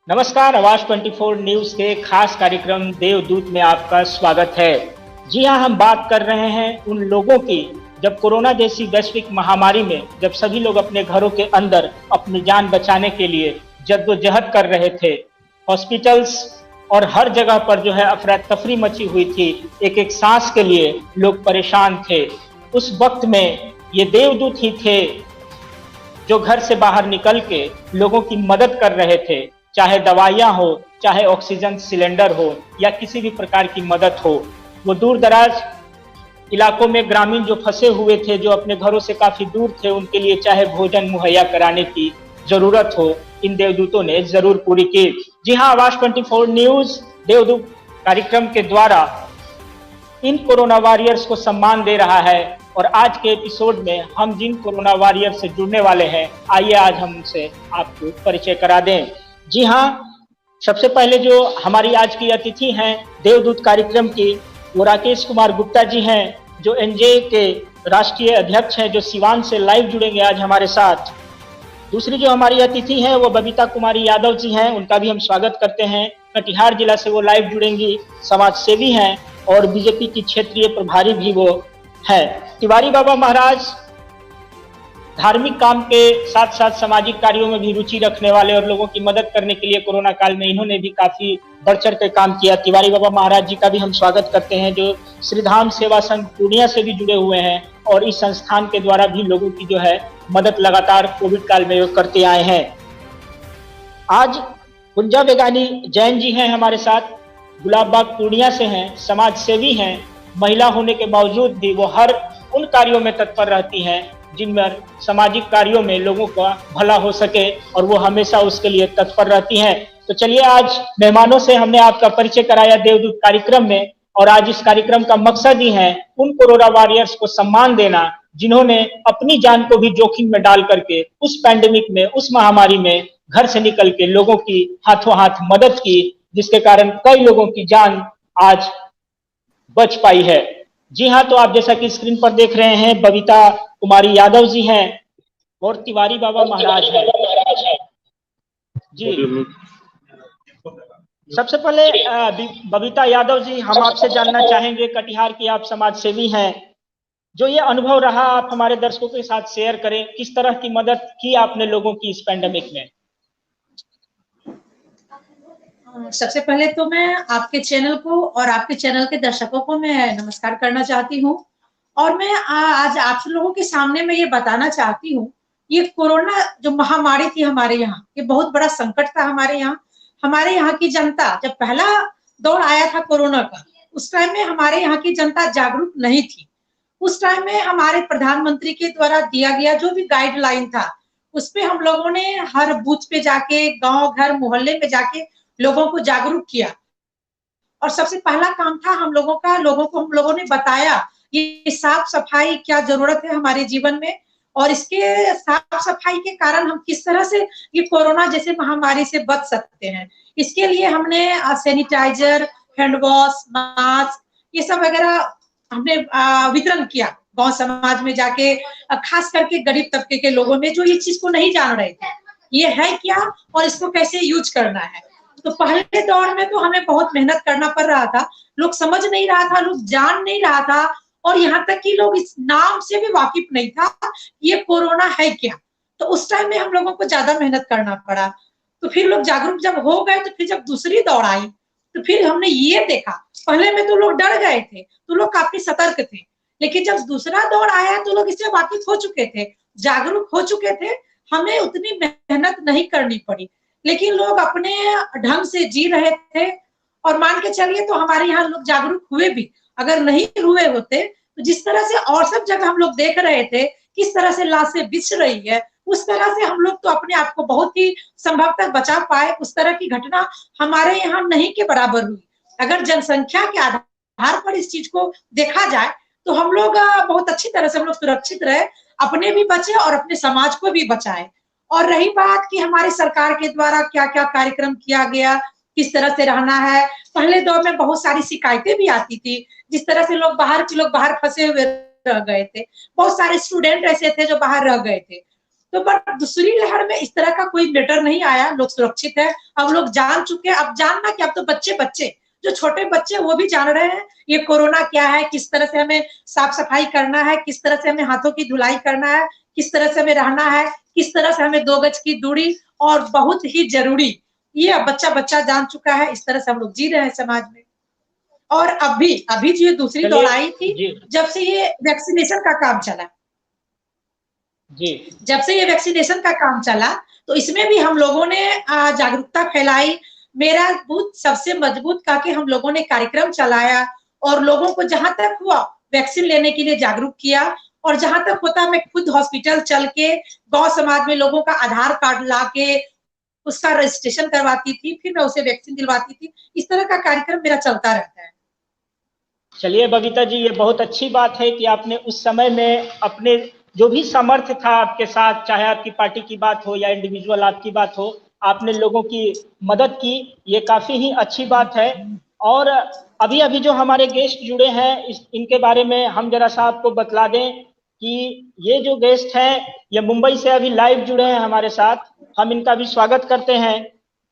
नमस्कार। आवाज 24 न्यूज के खास कार्यक्रम देवदूत में आपका स्वागत है। जी हाँ, हम बात कर रहे हैं उन लोगों की जब कोरोना जैसी वैश्विक महामारी में जब सभी लोग अपने घरों के अंदर अपनी जान बचाने के लिए जद्दोजहद कर रहे थे। हॉस्पिटल्स और हर जगह पर जो है अफरा तफरी मची हुई थी। एक एक सांस के लिए लोग परेशान थे। उस वक्त में ये देवदूत ही थे जो घर से बाहर निकल के लोगों की मदद कर रहे थे, चाहे दवाइयाँ हो, चाहे ऑक्सीजन सिलेंडर हो या किसी भी प्रकार की मदद हो। वो दूर दराज इलाकों में ग्रामीण जो फंसे हुए थे, जो अपने घरों से काफी दूर थे, उनके लिए चाहे भोजन मुहैया कराने की जरूरत हो, इन देवदूतों ने जरूर पूरी की। जी हाँ, आवाज 24 न्यूज देवदूत कार्यक्रम के द्वारा इन कोरोना वॉरियर्स को सम्मान दे रहा है। और आज के एपिसोड में हम जिन कोरोना वॉरियर से जुड़ने वाले हैं, आइए आज हम उनसे आपको परिचय करा दें। जी हाँ, सबसे पहले जो हमारी आज की अतिथि हैं देवदूत कार्यक्रम की, वो राकेश कुमार गुप्ता जी हैं, जो एनजे के राष्ट्रीय अध्यक्ष हैं, जो सिवान से लाइव जुड़ेंगे आज हमारे साथ। दूसरी जो हमारी अतिथि हैं वो बबीता कुमारी यादव जी हैं, उनका भी हम स्वागत करते हैं। कटिहार जिला से वो लाइव जुड़ेंगी, समाज सेवी हैं और बीजेपी की क्षेत्रीय प्रभारी भी वो है। तिवारी बाबा महाराज धार्मिक काम के साथ साथ सामाजिक कार्यों में भी रुचि रखने वाले और लोगों की मदद करने के लिए कोरोना काल में इन्होंने भी काफी बढ़ चढ़ कर काम किया। तिवारी बाबा महाराज जी का भी हम स्वागत करते हैं, जो श्रीधाम सेवा संघ पूर्णिया से भी जुड़े हुए हैं और इस संस्थान के द्वारा भी लोगों की जो है मदद लगातार कोविड काल में करते आए हैं। आज कुंजा बेगानी जैन जी हैं हमारे साथ, गुलाब बाग पूर्णिया से हैं, समाज सेवी हैं। महिला होने के बावजूद भी वो हर उन कार्यों में तत्पर रहती हैं जिनमें सामाजिक कार्यों में लोगों का भला हो सके, और वो हमेशा उसके लिए तत्पर रहती हैं। तो चलिए, आज मेहमानों से हमने आपका परिचय कराया देवदूत कार्यक्रम में, और आज इस कार्यक्रम का मकसद ही है उन कोरोना वॉरियर्स को सम्मान देना जिन्होंने अपनी जान को भी जोखिम में डाल करके उस पैंडेमिक में, उस महामारी में घर से निकल के लोगों की हाथों हाथ मदद की, जिसके कारण कई लोगों की जान आज बच पाई है। जी हाँ, तो आप जैसा कि स्क्रीन पर देख रहे हैं, बबीता कुमारी यादव जी हैं और तिवारी बाबा महाराज हैं। जी, सबसे पहले बबीता यादव जी, हम आपसे जानना चाहेंगे, कटिहार की आप समाज सेवी हैं, जो ये अनुभव रहा आप हमारे दर्शकों के साथ शेयर करें। किस तरह की मदद की आपने लोगों की इस पैंडेमिक में? सबसे पहले तो मैं आपके चैनल को और आपके चैनल के दर्शकों को मैं नमस्कार करना चाहती हूँ। और मैं आज आप लोगों के सामने मैं ये बताना चाहती हूँ, ये कोरोना जो महामारी थी हमारे यहाँ, ये बहुत बड़ा संकट था हमारे यहाँ। हमारे यहाँ की जनता, जब पहला दौर आया था कोरोना का, उस टाइम में हमारे यहाँ की जनता जागरूक नहीं थी। उस टाइम में हमारे प्रधानमंत्री के द्वारा दिया गया जो भी गाइडलाइन था, उस पे हम लोगों ने हर बूथ पे जाके, गांव घर मोहल्ले में जाके लोगों को जागरूक किया। और सबसे पहला काम था हम लोगों का, लोगों को हम लोगों ने बताया ये साफ सफाई क्या जरूरत है हमारे जीवन में, और इसके साफ सफाई के कारण हम किस तरह से ये कोरोना जैसे महामारी से बच सकते हैं। इसके लिए हमने सैनिटाइजर, हैंड वॉश, मास्क, ये सब वगैरह हमने वितरण किया गांव समाज में जाके, खास करके गरीब तबके के लोगों में जो ये चीज को नहीं जान रहे थे, ये है क्या और इसको कैसे यूज करना है। तो पहले दौर में तो हमें बहुत मेहनत करना पड़ रहा था, लोग समझ नहीं रहा था, लोग जान नहीं रहा था, और यहाँ तक कि लोग इस नाम से भी वाकिफ नहीं था ये कोरोना है क्या। तो उस टाइम में हम लोगों को ज्यादा मेहनत करना पड़ा। तो फिर लोग जागरूक जब हो गए, तो फिर जब दूसरी दौड़ आई, तो फिर हमने ये देखा, पहले में तो लोग डर गए थे, तो लोग काफी सतर्क थे, लेकिन जब दूसरा दौर आया तो लोग इससे वाकिफ हो चुके थे, जागरूक हो चुके थे, हमें उतनी मेहनत नहीं करनी पड़ी, लेकिन लोग अपने ढंग से जी रहे थे। और मान के चलिए, तो हमारे यहाँ लोग जागरूक हुए भी, अगर नहीं हुए होते तो जिस तरह से और सब जगह हम लोग देख रहे थे किस तरह से लाशें बिछ रही है, उस तरह से हम लोग तो अपने आप को बहुत ही संभव तक बचा पाए। उस तरह की घटना हमारे यहाँ नहीं के बराबर हुई। अगर जनसंख्या के आधार पर इस चीज को देखा जाए तो हम लोग बहुत अच्छी तरह से हम लोग सुरक्षित रहे, अपने भी बचे और अपने समाज को भी बचाए। और रही बात कि हमारी सरकार के द्वारा क्या क्या कार्यक्रम किया गया, किस तरह से रहना है, पहले दौर में बहुत सारी शिकायतें भी आती थी, जिस तरह से लोग बाहर फंसे हुए रह गए थे, बहुत सारे स्टूडेंट ऐसे थे जो बाहर रह गए थे। तो पर दूसरी लहर में इस तरह का कोई मैटर नहीं आया, लोग सुरक्षित है, अब लोग जान चुके हैं। अब जानना कि अब तो बच्चे बच्चे जो छोटे बच्चे वो भी जान रहे हैं ये कोरोना क्या है, किस तरह से हमें साफ सफाई करना है, किस तरह से हमें हाथों की धुलाई करना है, किस तरह से हमें रहना है, किस तरह से हमें 2 गज की दूरी, और बहुत ही जरूरी ये बच्चा बच्चा जान चुका है। इस तरह से हम लोग जी रहे हैं समाज में। और अभी अभी जो ये दूसरी दौड़ चलिए आई थी, जी जब से ये वैक्सीनेशन का काम चला, जी जब से ये वैक्सीनेशन का काम चला, तो इसमें भी हम लोगों ने जागरूकता फैलाई। मेरा बूथ सबसे मजबूत करके हम लोगों ने कार्यक्रम चलाया और लोगों को जहां तक हुआ वैक्सीन लेने के लिए जागरूक किया। और जहां तक होता मैं खुद हॉस्पिटल चल के गांव समाज में लोगों का आधार कार्ड ला के उसका रजिस्ट्रेशन करवाती थी, फिर मैं उसे वैक्सीन दिलवाती थी। इस तरह का कार्यक्रम मेरा चलता रहता है। चलिए बबीता जी, ये बहुत अच्छी बात है कि आपने उस समय में अपने जो भी सामर्थ्य था आपके साथ, चाहे आपकी पार्टी की बात हो या इंडिविजुअल आपकी बात हो, आपने लोगों की मदद की। ये काफी ही अच्छी बात है। और अभी अभी जो हमारे गेस्ट जुड़े हैं इनके बारे में हम जरा सा आपको बतला दें कि ये जो गेस्ट हैं ये मुंबई से अभी लाइव जुड़े हैं हमारे साथ। हम इनका भी स्वागत करते हैं।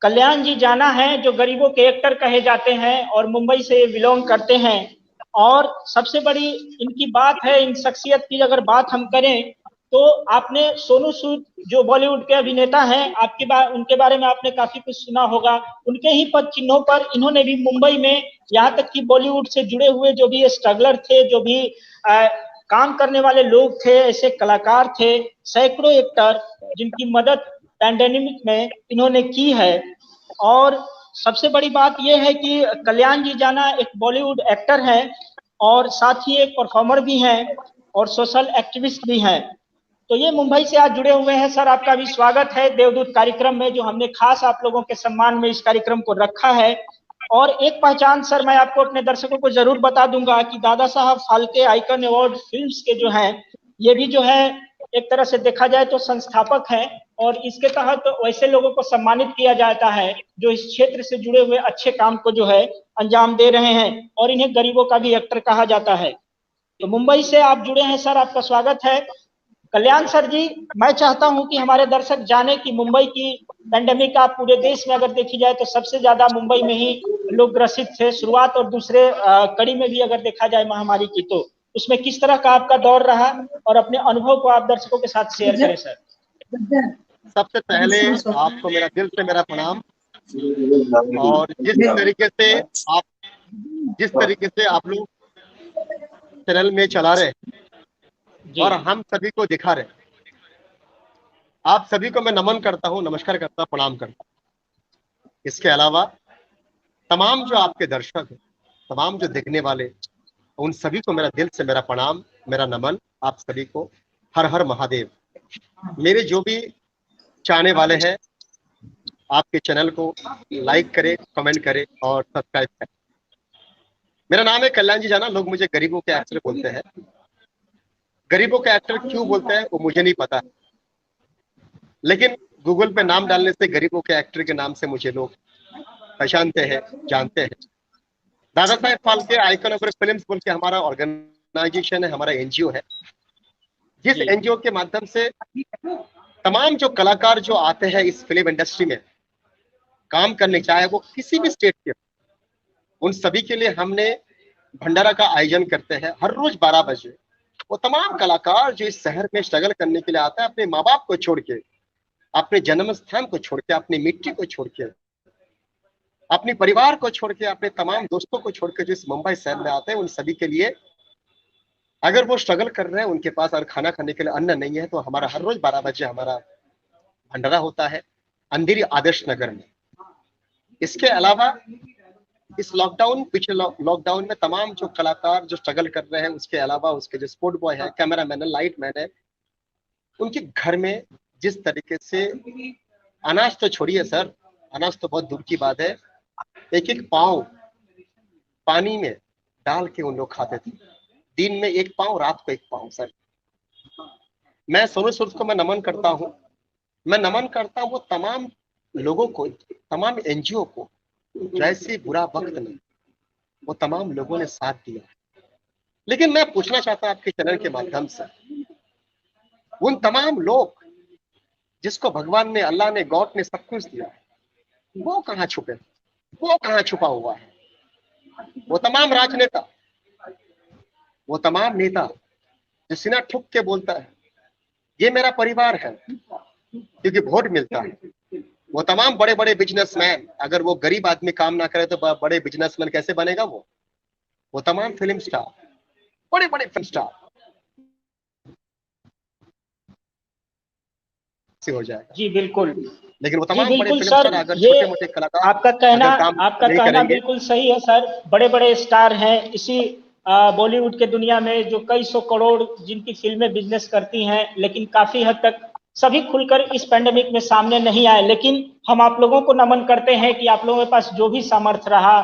कल्याण जी जाना है जो गरीबों के एक्टर कहे जाते हैं और मुंबई से बिलोंग करते हैं। और सबसे बड़ी इनकी बात है, इन शख्सियत की अगर बात हम करें तो आपने सोनू सूद जो बॉलीवुड के अभिनेता हैं उनके बारे में आपने काफी कुछ सुना होगा। उनके ही पद चिन्हों पर इन्होंने भी मुंबई में, यहाँ तक कि बॉलीवुड से जुड़े हुए जो भी स्ट्रगलर थे, जो भी काम करने वाले लोग थे, ऐसे कलाकार थे, सैकड़ों एक्टर जिनकी मदद पैंडेमिक में इन्होंने की है। और सबसे बड़ी बात यह है कि कल्याण जी जाना एक बॉलीवुड एक्टर हैं और साथ ही एक परफॉर्मर भी हैं और सोशल एक्टिविस्ट भी हैं। तो ये मुंबई से आज जुड़े हुए हैं। सर, आपका भी स्वागत है देवदूत कार्यक्रम में, जो हमने खास आप लोगों के सम्मान में इस कार्यक्रम को रखा है। और एक पहचान सर मैं आपको अपने दर्शकों को जरूर बता दूंगा कि Dada Saheb Phalke icon award films के जो हैं, ये भी जो है एक तरह से देखा जाए तो संस्थापक हैं। और इसके तहत वैसे लोगों को सम्मानित किया जाता है जो इस क्षेत्र से जुड़े हुए अच्छे काम को जो है अंजाम दे रहे हैं, और इन्हें गरीबों का भी एक्टर कहा जाता है। तो मुंबई से आप जुड़े हैं सर, आपका स्वागत है। कल्याण सर जी, मैं चाहता हूं कि हमारे दर्शक जाने कि मुंबई की पेंडेमिक आप पूरे देश में अगर देखी जाए तो सबसे ज्यादा मुंबई में ही लोग ग्रसित थे शुरुआत, और दूसरे कड़ी में भी अगर देखा जाए महामारी की, तो उसमें किस तरह का आपका दौर रहा, और अपने अनुभव को आप दर्शकों के साथ शेयर करें सर। सबसे पहले आपको मेरा दिल से मेरा प्रणाम। और जिस तरीके से आप लोग चैनल में चला रहे और हम सभी को दिखा रहे, आप सभी को मैं नमन करता हूँ, नमस्कार करता हूँ, प्रणाम करता हूँ। इसके अलावा तमाम जो आपके दर्शक हैं, तमाम जो देखने वाले, उन सभी को मेरा दिल से मेरा प्रणाम, मेरा नमन। आप सभी को हर हर महादेव। मेरे जो भी चाहने वाले हैं, आपके चैनल को लाइक करें, कमेंट करें और सब्सक्राइब करें। मेरा नाम है कल्याण जी जाना। लोग मुझे गरीबों के एक्टर बोलते हैं। गरीबों के एक्टर क्यों बोलते हैं वो मुझे नहीं पता, लेकिन गूगल पे नाम डालने से गरीबों के एक्टर के नाम से मुझे लोग पहचानते हैं, जानते हैं। Dada Saheb Phalke icon of films बोल के हमारा ऑर्गेनाइजेशन है, हमारा एनजीओ है। जिस एनजीओ के माध्यम से तमाम जो कलाकार जो आते हैं इस फिल्म इंडस्ट्री में काम करने, चाहे वो किसी भी स्टेट के, उन सभी के लिए हमने भंडारा का आयोजन करते हैं हर रोज 12 बजे। वो तमाम कलाकार जो इस शहर में स्ट्रगल करने के लिए आता है, अपने माँ बाप को छोड़ के, अपने जन्म स्थान को छोड़ के, अपनी मिट्टी को छोड़ के, अपने परिवार को छोड़ के, अपने तमाम दोस्तों को छोड़ के जो इस मुंबई शहर में आते हैं, उन सभी के लिए अगर वो स्ट्रगल कर रहे हैं, उनके पास अगर खाना खाने के लिए अन्न नहीं है, तो हमारा हर रोज 12 बजे हमारा भंडारा होता है अंधेरी आदर्श नगर में। इसके अलावा इस लॉकडाउन, पिछले लॉकडाउन में तमाम जो कलाकार जो स्ट्रगल कर रहे हैं, उसके अलावा उसके जो स्पोर्ट बॉय है, कैमरा मैन है, लाइट मैन है, उनके घर में जिस तरीके से अनाज तो छोड़िए सर, अनाज तो बहुत दूर की बात है, एक एक पाव पानी में डाल के उन लोग खाते थे। दिन में एक पाव, रात को एक पाव। सर, मैं सोनू सूद को मैं नमन करता हूँ। मैं नमन करता हूँ वो तमाम लोगों को, तमाम एनजीओ को, जैसे बुरा वक्त में वो तमाम लोगों ने साथ दिया। लेकिन मैं पूछना चाहता हूँ आपके चैनल के माध्यम से, उन तमाम लोग जिसको भगवान ने, अल्लाह ने, गॉड ने सब कुछ दिया है, वो कहाँ छुपे, वो कहाँ छुपा हुआ है? वो तमाम राजनेता, वो तमाम नेता जो सीना ठुक के बोलता है ये मेरा परिवार है क्योंकि वोट मिलता है, वो तमाम बड़े बड़े बिजनेसमैन, अगर वो गरीब आदमी काम ना करे तो बड़े बिजनेसमैन कैसे बनेगा? वो तमाम फिल्म स्टार, बड़े बड़े फिल्म स्टार से हो जाएगा। जी बिल्कुल, लेकिन वो जी तमाम बड़े बिल्कुल फिल्म सर, स्टार अगर ये छोटे मोटे कलाकार आपका नहीं कहना करेंगे, बिल्कुल सही है सर। बड़े बड़े स्टार हैं इसी बॉलीवुड के दुनिया में जो कई सौ करोड़ जिनकी फिल्में बिजनेस करती हैं, लेकिन काफी हद तक सभी खुलकर इस पैंडेमिक में सामने नहीं आए। लेकिन हम आप लोगों को नमन करते हैं कि आप लोगों के पास जो भी सामर्थ्य रहा,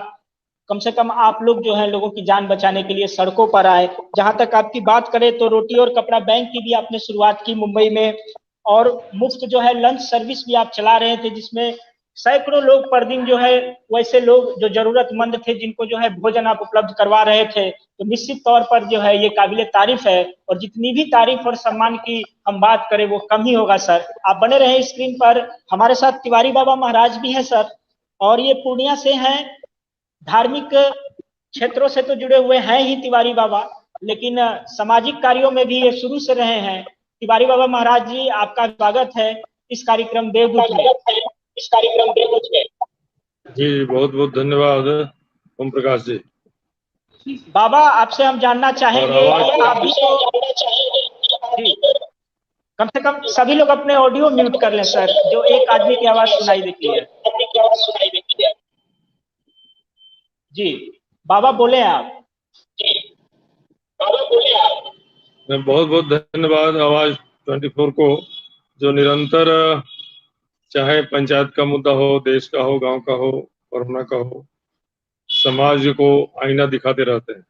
कम से कम आप लोग जो है लोगों की जान बचाने के लिए सड़कों पर आए। जहां तक आपकी बात करें तो रोटी और कपड़ा बैंक की भी आपने शुरुआत की मुंबई में, और मुफ्त जो है लंच सर्विस भी आप चला रहे थे, जिसमें सैकड़ों लोग पर दिन जो है वैसे लोग जो जरूरतमंद थे जिनको जो है भोजन आप उपलब्ध करवा रहे थे। तो निश्चित तौर पर जो है ये काबिले तारीफ है, और जितनी भी तारीफ और सम्मान की हम बात करें वो कम ही होगा सर। आप बने रहे स्क्रीन पर। हमारे साथ तिवारी बाबा महाराज भी हैं सर, और ये पूर्णिया से हैं। धार्मिक क्षेत्रों से तो जुड़े हुए हैं ही तिवारी बाबा, लेकिन सामाजिक कार्यों में भी ये शुरू से रहे हैं। तिवारी बाबा महाराज जी, आपका स्वागत है इस कार्यक्रम देवदूत में। जी बहुत बहुत धन्यवाद ओम प्रकाश जी। बाबा, आपसे हम जानना चाहेंगे कि आप भी तो जी, कम से कम सभी लोग अपने ऑडियो म्यूट कर लें सर, जो एक आदमी की आवाज सुनाई देती है। जी बाबा बोले आप। मैं बहुत बहुत धन्यवाद आवाज 24 को, जो निरंतर चाहे पंचायत का मुद्दा हो, देश का हो, गांव का हो, कोरोना का हो, समाज को आईना दिखाते रहते हैं।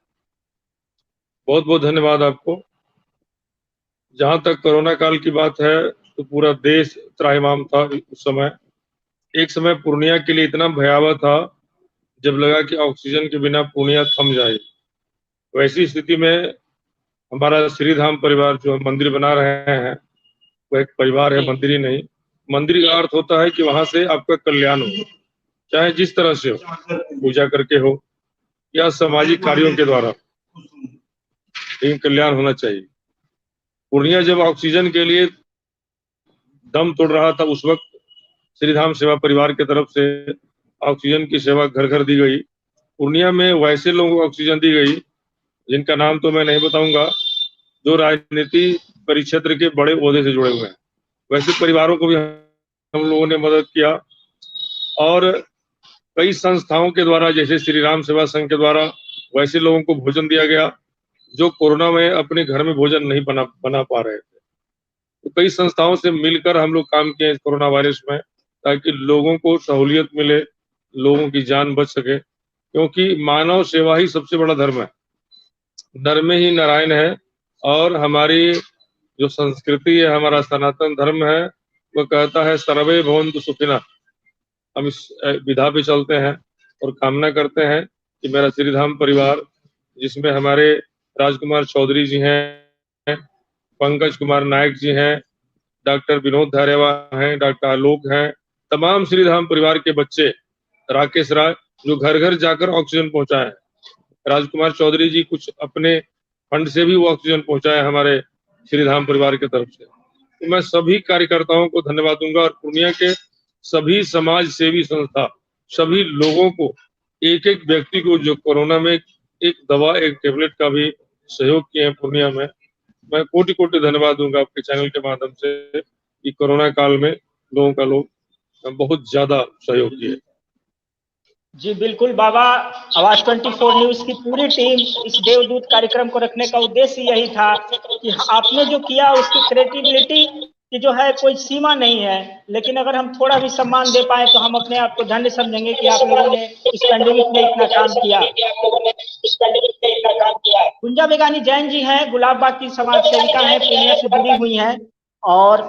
बहुत बहुत धन्यवाद आपको। जहां तक कोरोना काल की बात है तो पूरा देश त्राहिमाम था उस समय। एक समय पूर्णिया के लिए इतना भयावह था जब लगा कि ऑक्सीजन के बिना पूर्णिया थम जाए। वैसी स्थिति में हमारा श्रीधाम परिवार जो मंदिर बना रहे हैं वो एक परिवार है, मंदिर ही नहीं। मंदिर का अर्थ होता है कि वहां से आपका कल्याण हो, चाहे जिस तरह से हो, पूजा करके हो या सामाजिक कार्यों के द्वारा, लेकिन कल्याण होना चाहिए। पूर्णिया जब ऑक्सीजन के लिए दम तोड़ रहा था उस वक्त श्रीधाम सेवा परिवार की तरफ से ऑक्सीजन की सेवा घर घर दी गई। पूर्णिया में वैसे लोगों को ऑक्सीजन दी गई जिनका नाम तो मैं नहीं बताऊंगा, जो राजनीति परिक्षेत्र के बड़े ओहदे से जुड़े हुए हैं। वैसे परिवारों को भी हम लोगों ने मदद किया, और कई संस्थाओं के द्वारा जैसे श्री राम सेवा संघ के द्वारा वैसे लोगों को भोजन दिया गया जो कोरोना में अपने घर में भोजन नहीं बना पा रहे थे। तो कई संस्थाओं से मिलकर हम लोग काम किए इस कोरोना वायरस में, ताकि लोगों को सहूलियत मिले, लोगों की जान बच सके, क्योंकि मानव सेवा ही सबसे बड़ा धर्म है। धर्म में ही नारायण है, और हमारी जो संस्कृति है, हमारा सनातन धर्म है, वो कहता है सर्वे भवन्तु सुखिनः। हम इस विधा पे चलते हैं और कामना करते हैं कि मेरा श्रीधाम परिवार, जिसमें हमारे राजकुमार चौधरी जी हैं, पंकज कुमार नायक जी हैं, डॉक्टर विनोद धारेवा हैं, डॉक्टर आलोक हैं, तमाम श्रीधाम परिवार के बच्चे, राकेश राय जो घर घर जाकर ऑक्सीजन पहुंचाए, राजकुमार चौधरी जी कुछ अपने फंड से भी वो ऑक्सीजन पहुंचाए हमारे श्रीधाम परिवार की तरफ से। तो मैं सभी कार्यकर्ताओं को धन्यवाद दूंगा, और पूर्णिया के सभी समाज सेवी संस्था, सभी लोगों को, एक एक व्यक्ति को जो कोरोना में एक दवा, एक टेबलेट का भी सहयोग किए हैं पूर्णिया में, मैं कोटि कोटि धन्यवाद दूंगा आपके चैनल के माध्यम से कि कोरोना काल में लोगों का बहुत ज्यादा सहयोग किए। जी बिल्कुल बाबा, आवाज 24 न्यूज की पूरी टीम इस देवदूत कार्यक्रम को रखने का उद्देश्य यही था कि आपने जो किया उसकी क्रेडिबिलिटी की जो है कोई सीमा नहीं है, लेकिन अगर हम थोड़ा भी सम्मान दे पाए तो हम अपने आप को धन्य समझेंगे कि आप लोगों ने इस पैंडेमिक में इतना काम किया। कुंजा बेगानी जैन जी हैं, गुलाब बाग की समाज सेविका हैं, पूर्णिया से जुड़ी हुई हैं, और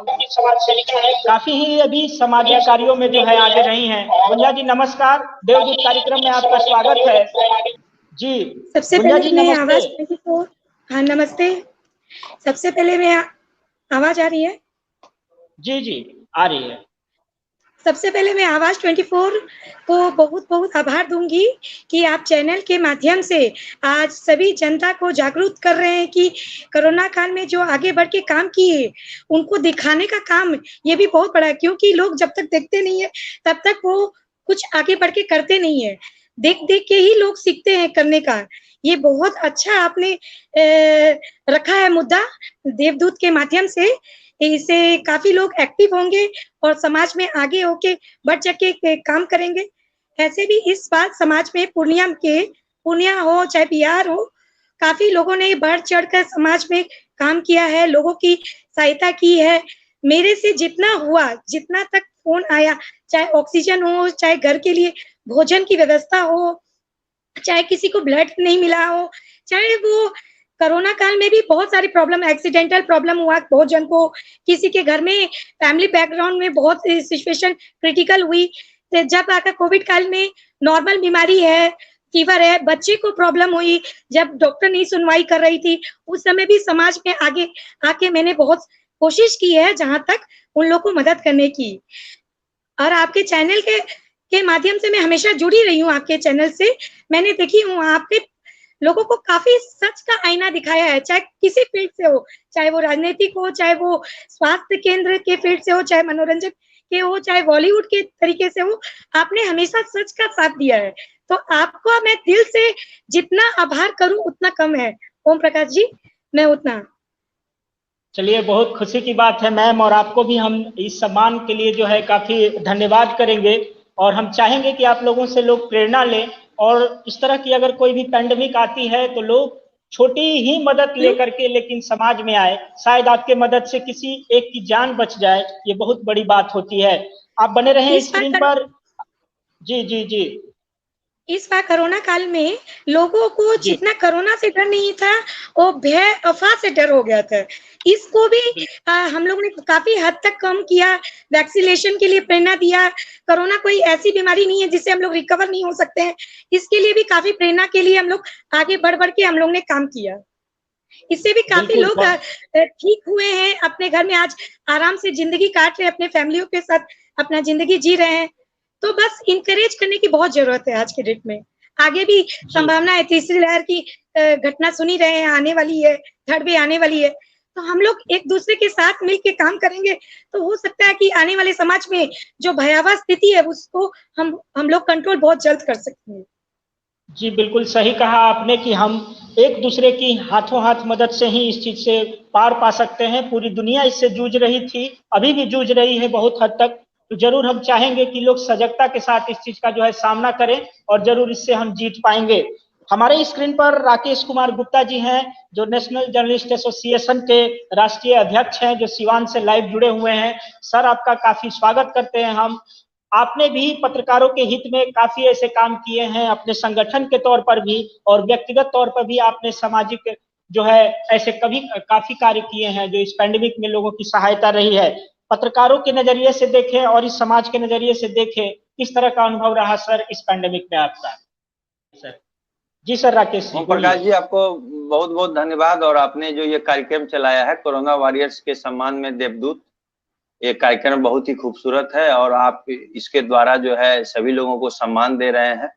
काफी ही अभी सामाजिक कार्यों में जो है आगे रही हैं। गुंजा जी नमस्कार, देवदूत कार्यक्रम में आपका स्वागत है। जी सबसे पहले मैं आवाज 24, हाँ नमस्ते। सबसे पहले मैं आवाज आ रही है? जी जी आ रही है। सबसे पहले मैं आवाज 24 को बहुत बहुत आभार दूंगी कि आप चैनल के माध्यम से आज सभी जनता को जागरूक कर रहे हैं कि कोरोना काल में जो आगे बढ़ के काम किए उनको दिखाने का काम ये भी बहुत बड़ा है, क्योंकि लोग जब तक देखते नहीं है तब तक वो कुछ आगे बढ़ के करते नहीं है। देख देख के ही लोग सीखते हैं करने का। ये बहुत अच्छा आपने रखा है मुद्दा देवदूत के माध्यम से। इससे काफी लोग एक्टिव होंगे और समाज में आगे होके बढ़ चढ़ के काम करेंगे। ऐसे भी इस बार समाज में पूर्णिया हो चाहे बिहार हो, काफी लोगों ने बढ़ चढ़ कर समाज में काम किया है, लोगों की सहायता की है। मेरे से जितना हुआ, जितना तक फोन आया, चाहे ऑक्सीजन हो, चाहे घर के लिए भोजन की व्यवस्था हो, चाहे किसी को ब्लड नहीं मिला हो, चाहे वो कोरोना काल में भी बहुत सारी प्रॉब्लम, एक्सीडेंटल प्रॉब्लम हुआ बहुत जन को, किसी के घर में फैमिली बैकग्राउंड में बहुत सिचुएशन क्रिटिकल हुई। तो जब आकर कोविड काल में नॉर्मल बीमारी है, फीवर है, बच्चे को प्रॉब्लम हुई, जब डॉक्टर नहीं सुनवाई कर रही थी, उस समय भी समाज में आगे आके मैंने बहुत कोशिश की है जहां तक उन लोग को मदद करने की। और आपके चैनल के माध्यम से मैं हमेशा जुड़ी रही हूँ। आपके चैनल से मैंने देखी हूँ आपने लोगों को काफी सच का आईना दिखाया है, चाहे किसी फील्ड से हो, चाहे वो राजनीतिक हो, चाहे वो स्वास्थ्य केंद्र के फील्ड से हो, चाहे मनोरंजन के हो, चाहे बॉलीवुड के तरीके से हो, आपने हमेशा सच का साथ दिया है। तो आपको मैं दिल से जितना आभार करूं उतना कम है ओम प्रकाश जी, मैं उतना। चलिए, बहुत खुशी की बात है मैम, और आपको भी हम इस सम्मान के लिए जो है काफी धन्यवाद करेंगे। और हम चाहेंगे कि आप लोगों से लोग प्रेरणा लें, और इस तरह की अगर कोई भी पैंडेमिक आती है तो लोग छोटी ही मदद लेकर के लेकिन समाज में आए। शायद आपके मदद से किसी एक की जान बच जाए, ये बहुत बड़ी बात होती है। आप बने रहें स्क्रीन पर। जी जी जी। इस बार कोरोना काल में लोगों को जितना कोरोना से डर नहीं था, वो भय अफवाह से डर हो गया था। इसको भी हम लोग ने काफी हद तक कम किया, वैक्सीनेशन के लिए प्रेरणा दिया। कोरोना कोई ऐसी बीमारी नहीं है जिससे हम लोग रिकवर नहीं हो सकते हैं, इसके लिए भी काफी प्रेरणा के लिए हम लोग आगे बढ़ बढ़ के हम लोग ने काम किया। इससे भी काफी लोग ठीक हुए हैं, अपने घर में आज आराम से जिंदगी काट रहे हैं, अपने फैमिलियों के साथ अपना जिंदगी जी रहे हैं। तो बस इंकरेज करने की बहुत जरूरत है आज के डेट में। आगे भी संभावना है, तीसरी लहर की घटना सुनी रहे हैं, आने वाली है, थर्ड भी आने वाली है। तो हम लोग एक दूसरे के साथ मिलकर काम करेंगे तो हो सकता है कि आने वाले समाज में जो भयावह स्थिति है उसको हम लोग कंट्रोल बहुत जल्द कर सकते हैं। जी बिल्कुल सही कहा आपने कि हम एक दूसरे की हाथों हाथ मदद से ही इस चीज से पार पा सकते हैं। पूरी दुनिया इससे जूझ रही थी, अभी भी जूझ रही है बहुत हद तक। तो जरूर हम चाहेंगे कि लोग सजगता के साथ इस चीज का जो है सामना करें, और जरूर इससे हम जीत पाएंगे। हमारे स्क्रीन पर राकेश कुमार गुप्ता जी हैं, जो नेशनल जर्नलिस्ट एसोसिएशन के राष्ट्रीय अध्यक्ष हैं, जो सिवान से लाइव जुड़े हुए हैं। सर, आपका काफी स्वागत करते हैं हम। आपने भी पत्रकारों के हित में काफी ऐसे काम किए हैं, अपने संगठन के तौर पर भी और व्यक्तिगत तौर पर भी आपने सामाजिक जो है ऐसे काफी कार्य किए हैं जो इस पैंडेमिक में लोगों की सहायता रही है। पत्रकारों के नजरिए से देखें और इस समाज के नजरिए से देखें, किस तरह का अनुभव रहा सर इस पैंडेमिक में आपका? सर जी। सर राकेश ओम प्रकाश जी, आपको बहुत बहुत धन्यवाद। और आपने जो ये कार्यक्रम चलाया है कोरोना वॉरियर्स के सम्मान में देवदूत, ये कार्यक्रम बहुत ही खूबसूरत है और आप इसके द्वारा जो है सभी लोगों को सम्मान दे रहे हैं।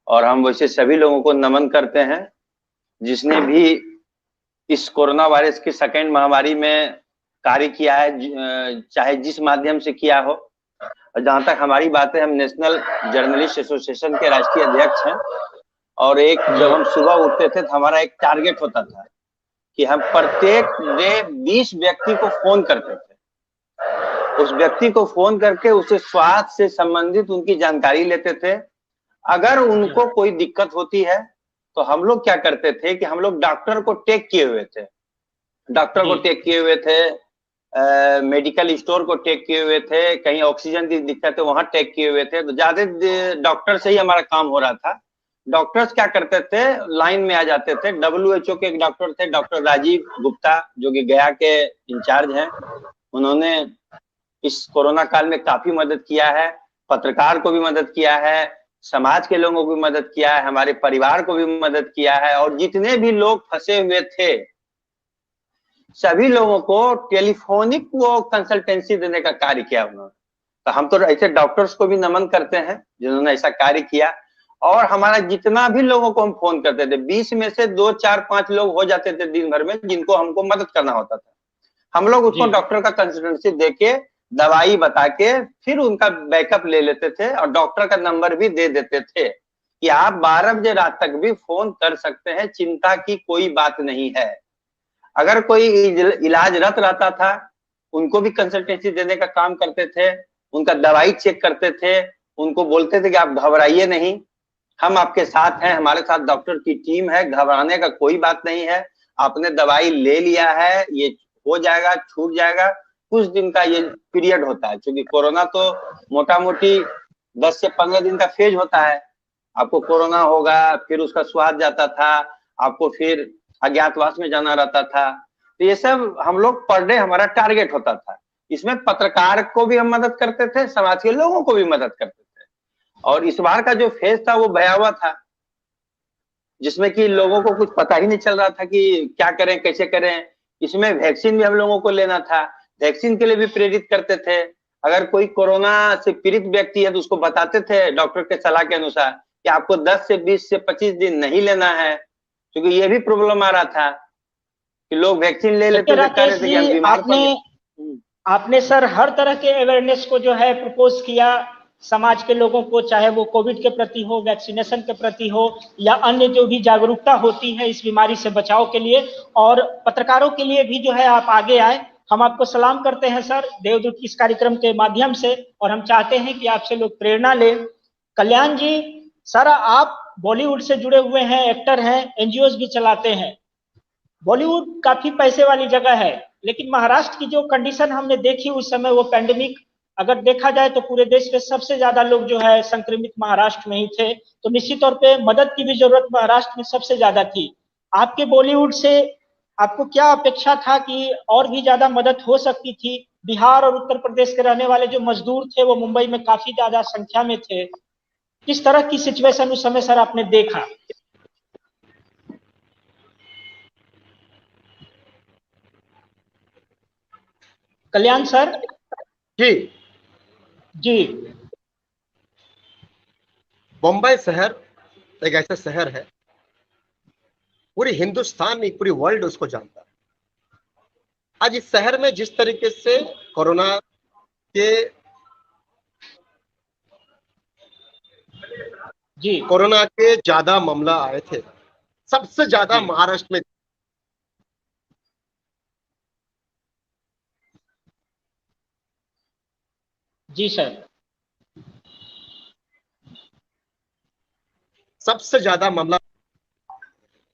और हम वैसे सभी लोगों को नमन करते हैं जिसने भी इस कोरोना वायरस की सेकेंड महामारी में कार्य किया है, चाहे जिस माध्यम से किया हो। और जहां तक हमारी बात है, हम नेशनल जर्नलिस्ट एसोसिएशन के राष्ट्रीय अध्यक्ष हैं। और जब हम सुबह उठते थे तो हमारा एक टारगेट होता था कि हम प्रत्येक डे 20 व्यक्ति को फोन करते थे। उस व्यक्ति को फोन करके उससे स्वास्थ्य से संबंधित उनकी जानकारी लेते थे। अगर उनको कोई दिक्कत होती है तो हम लोग क्या करते थे कि हम लोग डॉक्टर को टेक किए हुए थे, मेडिकल स्टोर को टेक किए हुए थे, कहीं ऑक्सीजन की दिक्कत है वहां टेक किए हुए थे। तो ज्यादा डॉक्टर से ही हमारा काम हो रहा था। डॉक्टर्स क्या करते थे, लाइन में आ जाते थे। WHO के एक डॉक्टर थे, डॉक्टर राजीव गुप्ता, जो कि गया के इंचार्ज हैं। उन्होंने इस कोरोना काल में काफी मदद किया है, पत्रकार को भी मदद किया है, समाज के लोगों को भी मदद किया है, हमारे परिवार को भी मदद किया है। और जितने भी लोग फंसे हुए थे सभी लोगों को टेलीफोनिक वो कंसल्टेंसी देने का कार्य किया उन्होंने। तो हम तो ऐसे डॉक्टर्स को भी नमन करते हैं जिन्होंने ऐसा कार्य किया। और हमारा जितना भी लोगों को हम फोन करते थे, 20 में से 2, 4, 5 लोग हो जाते थे दिन भर में जिनको हमको मदद करना होता था। हम लोग उसको डॉक्टर का कंसल्टेंसी देके, दवाई बता के, फिर उनका बैकअप ले लेते थे और डॉक्टर का नंबर भी दे देते थे कि आप 12 बजे रात तक भी फोन कर सकते हैं, चिंता की कोई बात नहीं है। अगर कोई इलाजरत रहता था, उनको भी कंसल्टेंसी देने का काम करते थे, उनका दवाई चेक करते थे, उनको बोलते थे कि आप घबराइए नहीं, हम आपके साथ हैं, हमारे साथ डॉक्टर की टीम है, घबराने का कोई बात नहीं है, आपने दवाई ले लिया है, ये हो जाएगा, छूट जाएगा। कुछ दिन का ये पीरियड होता है, क्योंकि कोरोना तो मोटा मोटी 10 से 15 दिन का फेज होता है। आपको कोरोना होगा, फिर उसका स्वाद जाता था, आपको फिर अज्ञातवास में जाना रहता था। तो ये सब हम लोग पर डे हमारा टारगेट होता था। इसमें पत्रकार को भी हम मदद करते थे, समाज के लोगों को भी मदद करते थे। और इस बार का जो फेज था वो भयावह था, जिसमें कि लोगों को कुछ पता ही नहीं चल रहा था कि क्या करें, कैसे करें। इसमें वैक्सीन भी हम लोगों को लेना था, वैक्सीन के लिए भी प्रेरित करते थे। अगर कोई कोरोना से पीड़ित व्यक्ति है तो उसको बताते थे डॉक्टर के सलाह के अनुसार कि आपको 10 से 20 से 25 दिन नहीं लेना है, क्योंकि ये भी प्रॉब्लम आ रहा था कि लोग वैक्सीन ले लेते थे, कह रहे थे कि हम बीमार पड़ गए। आपने सर हर तरह के अवेयरनेस को जो है प्रपोज किया समाज के लोगों को, चाहे वो कोविड के प्रति हो, वैक्सीनेशन के प्रति हो, या अन्य जो भी जागरूकता होती है इस बीमारी से बचाव के लिए। और पत्रकारों के लिए भी जो है आप आगे आए, हम आपको सलाम करते हैं सर देवदूत इस कार्यक्रम के माध्यम से। और हम चाहते हैं कि आपसे लोग प्रेरणा लें। कल्याण जी, सर आप बॉलीवुड से जुड़े हुए हैं, एक्टर हैं, एनजीओ भी चलाते हैं। बॉलीवुड काफी पैसे वाली जगह है, लेकिन महाराष्ट्र की जो कंडीशन हमने देखी उस समय, वो पैंडेमिक अगर देखा जाए तो पूरे देश में सबसे ज्यादा लोग जो है संक्रमित महाराष्ट्र में ही थे। तो निश्चित तौर पे मदद की भी जरूरत महाराष्ट्र में सबसे ज्यादा थी। आपके बॉलीवुड से आपको क्या अपेक्षा था कि और भी ज्यादा मदद हो सकती थी? बिहार और उत्तर प्रदेश के रहने वाले जो मजदूर थे वो मुंबई में काफी ज्यादा संख्या में थे। किस तरह की सिचुएशन उस समय सर आपने देखा? कल्याण सर जी जी। बम्बई शहर एक ऐसा शहर है, पूरी हिंदुस्तान नहीं पूरी वर्ल्ड उसको जानता है। आज इस शहर में जिस तरीके से कोरोना के ज्यादा मामला आए थे, सबसे ज्यादा महाराष्ट्र में। जी सर। सबसे ज्यादा मामला।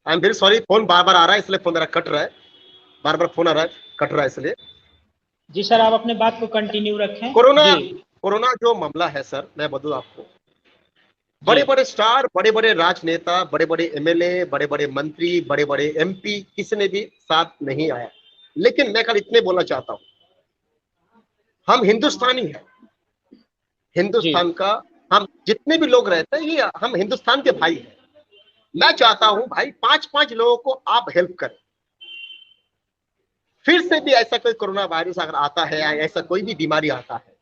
I am very sorry, phone बार बार आ रहा है इसलिए फोन मेरा कट रहा है, बार बार फोन आ रहा है, कट रहा है इसलिए। जी सर, आप अपने बात को कंटिन्यू रखें। कोरोना जो मामला है सर, मैं बता आपको, बड़े बड़े स्टार, बड़े बड़े राजनेता, बड़े बड़े एमएलए, बड़े बड़े मंत्री, बड़े बड़े एमपी, किसी ने भी साथ नहीं आया। लेकिन मैं कल इतने बोलना चाहता हूं, हम हिंदुस्तानी हैं, हिंदुस्तान का हम जितने भी लोग रहते हैं, ये हम हिंदुस्तान के भाई हैं। मैं चाहता हूं भाई 5-5 लोगों को आप हेल्प करें। फिर से भी ऐसा कोई कोरोना वायरस अगर आता है या ऐसा कोई भी बीमारी आता है,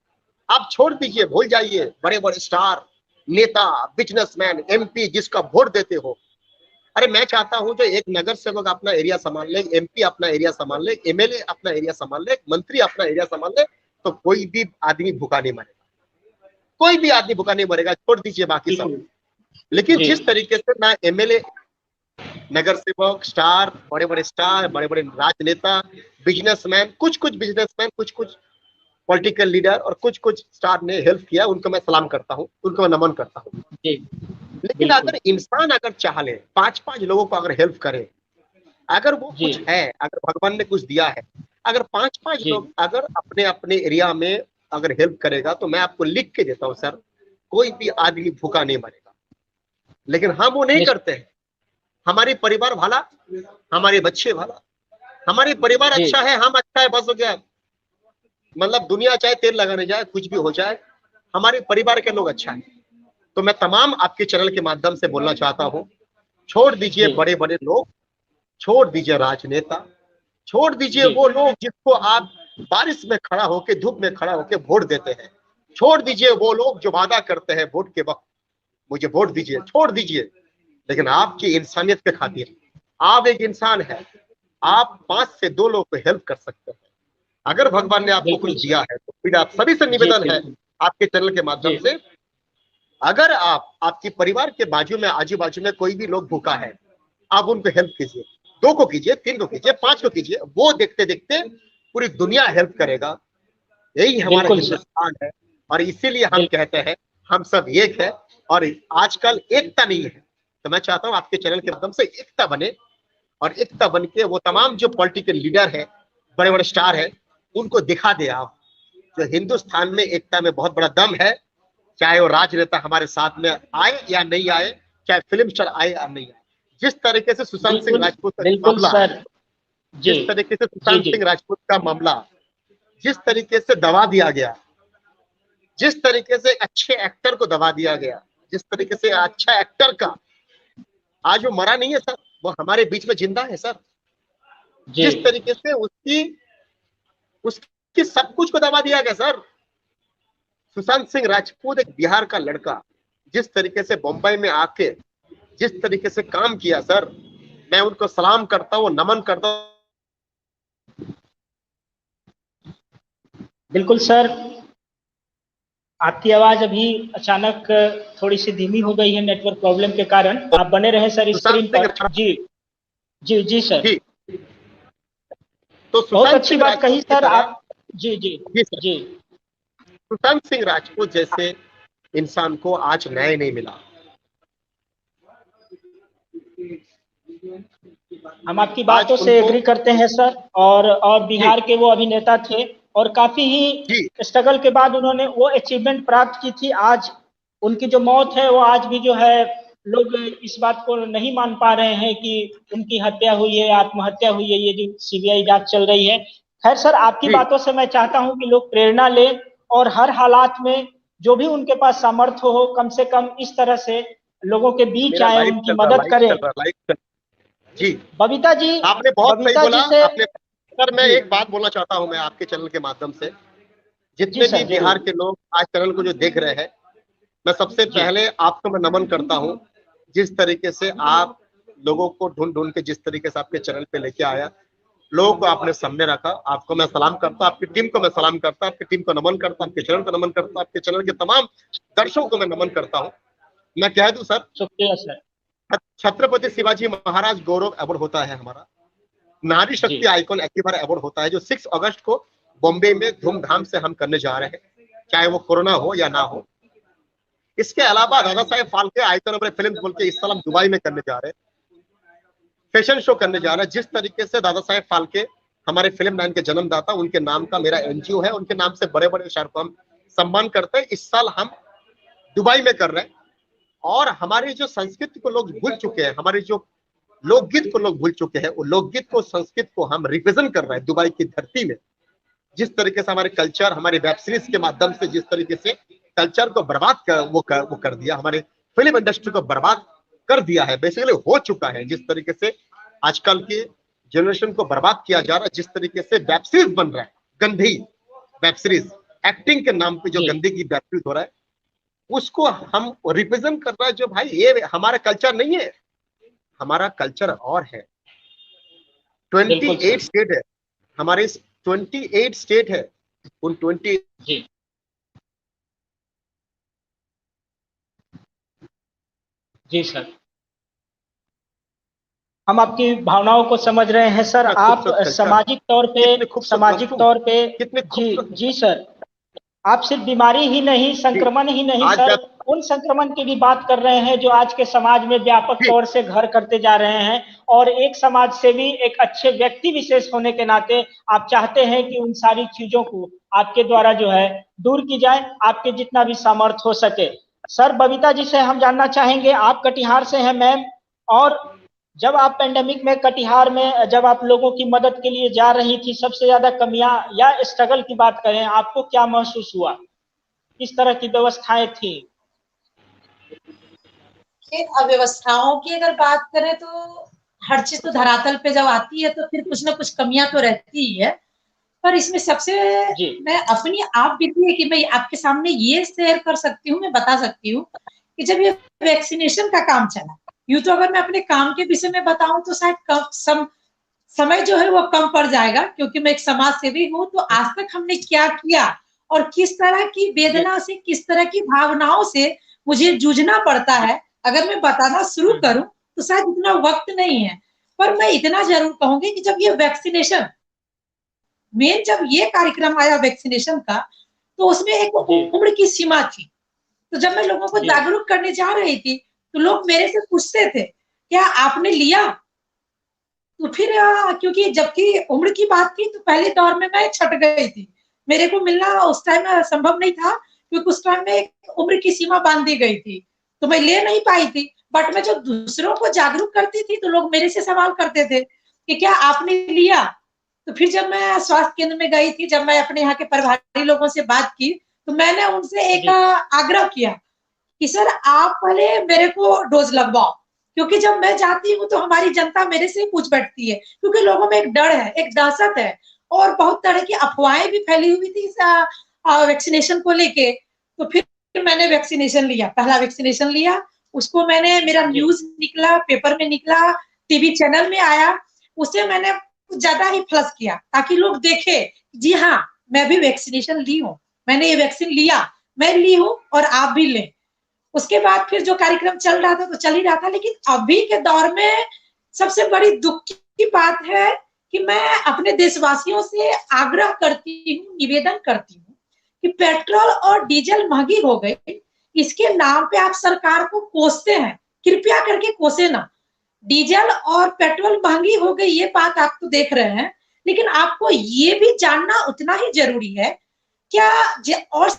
आप छोड़ दीजिए, भूल जाइए बड़े बड़े स्टार, नेता, बिजनेसमैन, एमपी जिसका वोट देते हो। अरे मैं चाहता हूं जो एक नगर सेवक अपना एरिया संभाल ले, एमपी अपना एरिया संभाल ले, एमएलए अपना एरिया संभाल ले, मंत्री अपना एरिया संभाल ले, तो कोई भी आदमी भूखा नहीं मरेगा, कोई भी आदमी भूखा नहीं मरेगा, छोड़ दीजिए बाकी सब। लेकिन जिस तरीके से मैं एमएलए, नगर सेवक, स्टार, बड़े बड़े राजनेता, बिजनेसमैन, कुछ बिजनेसमैन, कुछ पॉलिटिकल लीडर और कुछ स्टार ने हेल्प किया, उनको मैं सलाम करता हूं, उनको मैं नमन करता हूं। लेकिन अगर इंसान अगर चाह ले 5-5 लोगों को अगर हेल्प करे, अगर वो कुछ है, अगर भगवान ने कुछ दिया है, अगर 5-5 लोग अगर अपने एरिया में अगर हेल्प करेगा, तो मैं आपको लिख के देता हूं सर, कोई भी आदमी भूखा नहीं मरेगा। लेकिन हम वो नहीं करते हैं। हमारी परिवार भला, हमारे बच्चे भला, हमारी परिवार अच्छा है, हम अच्छा है, बस हो गया। मतलब दुनिया चाहे तेल लगाने जाए, कुछ भी हो जाए, हमारे परिवार के लोग अच्छा है। तो मैं तमाम आपके चैनल के माध्यम से बोलना चाहता हूं, छोड़ दीजिए बड़े बड़े लोग, छोड़ दीजिए राजनेता, छोड़ दीजिए वो लोग जिसको आप बारिश में खड़ा होके, धूप में खड़ा होके वोट देते हैं। छोड़ दीजिए वो लोग जो वादा करते हैं वोट के वक्त, मुझे वोट दीजिए, छोड़ दीजिए। लेकिन आपकी इंसानियत के खातिर, आप एक इंसान है, आप 5 से 2 लोग को हेल्प कर सकते हैं। अगर भगवान ने आपको कुछ दिया है तो फिर आप सभी से निवेदन है आपके चैनल के माध्यम से, अगर आप आपके परिवार के बाजू में, आजू बाजू में कोई भी लोग भूखा है, आप उनको हेल्प कीजिए। 2 को कीजिए, 3 को कीजिए, 5 को कीजिए, वो देखते देखते पूरी दुनिया हेल्प करेगा। यही हमारा हिंदुस्तान है और इसीलिए हम कहते हैं हम सब एक है। और आजकल एकता नहीं है, तो मैं चाहता हूं आपके चैनल के माध्यम से एकता बने और एकता बन के वो तमाम जो पॉलिटिकल लीडर है, बड़े बड़े स्टार है, उनको दिखा दे आप जो हिंदुस्तान में एकता में बहुत बड़ा दम है। चाहे वो राजनेता हमारे साथ में आए या नहीं आए, चाहे फिल्म स्टार आए या नहीं आए, जिस तरीके से सुशांत सिंह राजपूत का मामला, जिस तरीके से सुशांत सिंह राजपूत का मामला जिस तरीके से दबा दिया गया, जिस तरीके से अच्छे एक्टर को दबा दिया गया, जिस तरीके से अच्छा एक्टर का, आज वो मरा नहीं है सर, वो हमारे बीच में जिंदा है सर। जिस तरीके से उसकी सब कुछ को दबा दिया गया सर। सुशांत सिंह राजपूत एक बिहार का लड़का, जिस तरीके से बम्बई में आके जिस तरीके से काम किया सर, मैं उनको सलाम करता हूँ, नमन करता हूँ। बिल्कुल सर, आपकी आवाज अभी अचानक थोड़ी सी धीमी हो गई है नेटवर्क प्रॉब्लम के कारण। आप बने रहे सर स्क्रीन पर। जी जी जी सर, तो बहुत अच्छी बात कही सर आप। जी जी जी, सुशांत सिंह राजपूत जैसे इंसान को आज न्याय नहीं मिला। हम आपकी बातों से एग्री करते हैं सर। और बिहार के वो अभिनेता थे और काफी ही स्ट्रगल के बाद उन्होंने वो अचीवमेंट प्राप्त की थी। आज उनकी जो मौत है वो आज भी जो है लोग इस बात को नहीं मान पा रहे हैं कि उनकी हत्या हुई है, आत्महत्या हुई है, ये जो सीबीआई जांच चल रही है। खैर सर, आपकी बातों से मैं चाहता हूं कि लोग प्रेरणा लें और हर हालात में जो भी उनके पास सामर्थ्य हो, कम से कम इस तरह से लोगों के बीच आए, उनकी मदद करें। जी बबीता जी, आपने बहुत सही बोला। आपने सर, मैं एक बात बोलना चाहता हूं, मैं आपके चैनल के माध्यम से, जितने भी बिहार के लोग आज चैनल को जो देख रहे हैं, मैं सबसे पहले आपको मैं नमन करता हूं। जिस तरीके से आप लोगों को ढूंढ ढूंढ के जिस तरीके से आपके चैनल पे लेके आया, लोगों को आपने सामने रखा, आपको मैं सलाम करता, आपकी टीम को मैं सलाम करता, आपकी टीम को नमन करता, आपके चैनल को नमन करता, आपके चैनल के तमाम दर्शकों को मैं नमन करता हूँ। मैं कह दूं सर, शुक्रिया सर, छत्रपति शिवाजी महाराज गौरव अवार्ड होता है हमारा, नारी शक्ति आइकॉन एक्टिवर अवार्ड होता है, जो 6 अगस्त को बॉम्बे में धूमधाम से हम करने जा रहे हैं, चाहे वो कोरोना हो या ना हो। इसके अलावा Dada Saheb Phalke icon award film बोल के इस साल हम दुबई में करने जा रहे हैं, फैशन शो करने जा रहे हैं। जिस तरीके से दादा साहेब फाल्के हमारे फिल्म लाइन के जन्मदाता, उनके नाम का मेरा एनजीओ है, उनके नाम से बड़े बड़े शहर को हम सम्मान करते हैं। इस साल हम दुबई में कर रहे हैं और हमारी जो संस्कृति को लोग भूल चुके हैं, हमारी जो लोकगीत को लोग भूल चुके हैं, वो लोकगीत को, संस्कृत को हम रिप्रेजेंट कर रहे हैं दुबई की धरती में। जिस तरीके से हमारे कल्चर, हमारे वेब सीरीज के माध्यम से जिस तरीके से कल्चर को बर्बाद कर दिया, हमारे फिल्म इंडस्ट्री को बर्बाद कर दिया है, बेसिकली हो चुका है। जिस तरीके से आजकल के जनरेशन को बर्बाद किया जा रहा है, जिस तरीके से वेब सीरीज बन रहा है, गंदी वेब सीरीज, एक्टिंग के नाम पे जो गंदी की वेब सीरीज हो रहा है, उसको हम रिप्रेजेंट कर रहा है। जो भाई ये हमारा कल्चर नहीं है, हमारा कल्चर और है। 28 स्टेट है हमारे, 28 स्टेट है, उन 20 जी सर, हम आपकी भावनाओं को समझ रहे हैं सर। आप सामाजिक तौर पे जी सर, आप सिर्फ बीमारी ही नहीं, संक्रमण ही नहीं सर, उन संक्रमण की भी बात कर रहे हैं जो आज के समाज में व्यापक तौर से घर करते जा रहे हैं। और एक समाज सेवी, एक अच्छे व्यक्ति विशेष होने के नाते आप चाहते हैं कि उन सारी चीजों को आपके द्वारा जो है दूर की जाए, आपके जितना भी सामर्थ्य हो सके। सर, बबीता जी से हम जानना चाहेंगे, आप कटिहार से हैं मैम, और जब आप पेंडेमिक में कटिहार में जब आप लोगों की मदद के लिए जा रही थी, सबसे ज्यादा कमियां या स्ट्रगल की बात करें, आपको क्या महसूस हुआ, किस तरह की व्यवस्थाएं थी? अव्यवस्थाओं की अगर बात करें तो हर चीज तो धरातल पे जब आती है तो फिर कुछ ना कुछ कमियां तो रहती ही है। पर इसमें सबसे मैं अपनी आप बीती है कि मैं आपके सामने ये शेयर कर सकती हूँ, मैं बता सकती हूँ कि जब ये वैक्सीनेशन का काम चला, यूं तो अगर मैं अपने काम के विषय में बताऊं तो शायद समय जो है वो कम पड़ जाएगा, क्योंकि मैं एक समाज सेवी हूँ। तो आज तक हमने क्या किया और किस तरह की वेदना से, किस तरह की भावनाओं से मुझे जूझना पड़ता है, अगर मैं बताना शुरू करूं तो शायद इतना वक्त नहीं है। पर मैं इतना जरूर कहूंगी कि जब ये वैक्सीनेशन मेन जब ये कार्यक्रम आया वैक्सीनेशन का, तो उसमें एक उम्र की सीमा थी। तो जब मैं लोगों को जागरूक करने जा रही थी तो लोग मेरे से पूछते थे क्या आपने लिया? तो फिर क्योंकि जबकि उम्र की बात थी तो पहले दौर में मैं छट गई थी, मेरे को मिलना उस टाइम संभव नहीं था, क्योंकि उस टाइम में एक उम्र की सीमा बांध दी गई थी, तो मैं ले नहीं पाई थी। बट मैं जब दूसरों को जागरूक करती थी तो लोग मेरे से सवाल करते थे कि क्या आपने लिया? तो फिर जब मैं स्वास्थ्य केंद्र में गई थी, जब मैं अपने यहाँ के प्रभारी लोगों से बात की, तो मैंने उनसे एक आग्रह किया कि सर आप पहले मेरे को डोज लगवाओ, क्योंकि जब मैं जाती हूँ तो हमारी जनता मेरे से पूछ बैठती है, क्योंकि लोगों में एक डर है, एक दहशत है, और बहुत तरह की अफवाहें भी फैली हुई थी इस वैक्सीनेशन को लेके। तो फिर मैंने वैक्सीनेशन लिया, पहला वैक्सीनेशन लिया, उसको मैंने, मेरा न्यूज निकला, पेपर में निकला, टीवी चैनल में आया, उसे मैंने कुछ ज्यादा ही फ्लश किया ताकि लोग देखे जी हाँ मैं भी वैक्सीनेशन ली हूँ, मैंने ये वैक्सीन लिया, मैं ली हूँ और आप भी लें। उसके बाद फिर जो कार्यक्रम चल रहा था तो चल ही रहा था, लेकिन अभी के दौर में सबसे बड़ी दुख की बात है कि मैं अपने देशवासियों से आग्रह करती हूँ, निवेदन करती हूँ कि पेट्रोल और डीजल महंगी हो गई, इसके नाम पे आप सरकार को कोसते हैं, कृपया करके कोसे ना। डीजल और पेट्रोल महंगी हो गई ये बात आप तो देख रहे हैं, लेकिन आपको ये भी जानना उतना ही जरूरी है क्या और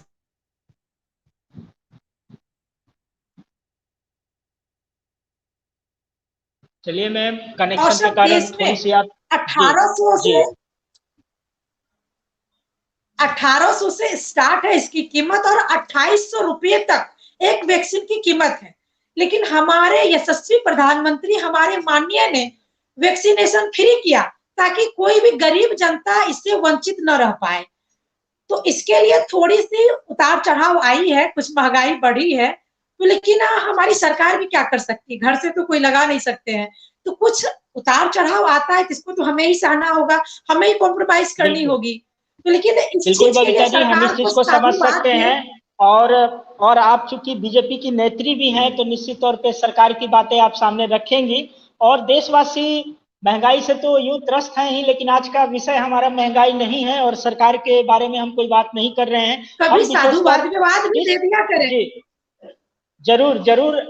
चलिए मैम, कनेक्शन के कारण थोड़ी सी आप 1800 से स्टार्ट है इसकी कीमत और 2800 रुपये तक एक वैक्सीन की कीमत है। लेकिन हमारे यशस्वी प्रधानमंत्री, हमारे माननीय ने वैक्सीनेशन फ्री किया ताकि कोई भी गरीब जनता इससे वंचित न रह पाए। तो इसके लिए थोड़ी सी उतार चढ़ाव आई है, कुछ महंगाई बढ़ी है, तो लेकिन हमारी सरकार भी क्या कर सकती है, घर से तो कोई लगा नहीं सकते हैं, तो कुछ उतार चढ़ाव आता है जिसको तो हमें ही सहना होगा, हमें ही कॉम्प्रोमाइज करनी होगी। तो लेकिन इस चीज के लिए जी, हम इस चीज को समझ सकते हैं, और आप चूंकि बीजेपी की नेत्री भी हैं तो निश्चित तौर पे सरकार की बातें आप सामने रखेंगी। और देशवासी महंगाई से तो यूं त्रस्त हैं ही, लेकिन आज का विषय हमारा महंगाई नहीं है और सरकार के बारे में हम कोई बात नहीं कर रहे हैं। कभी साधुवाद विवाद भी दे दिया करें। जरूर जरूर,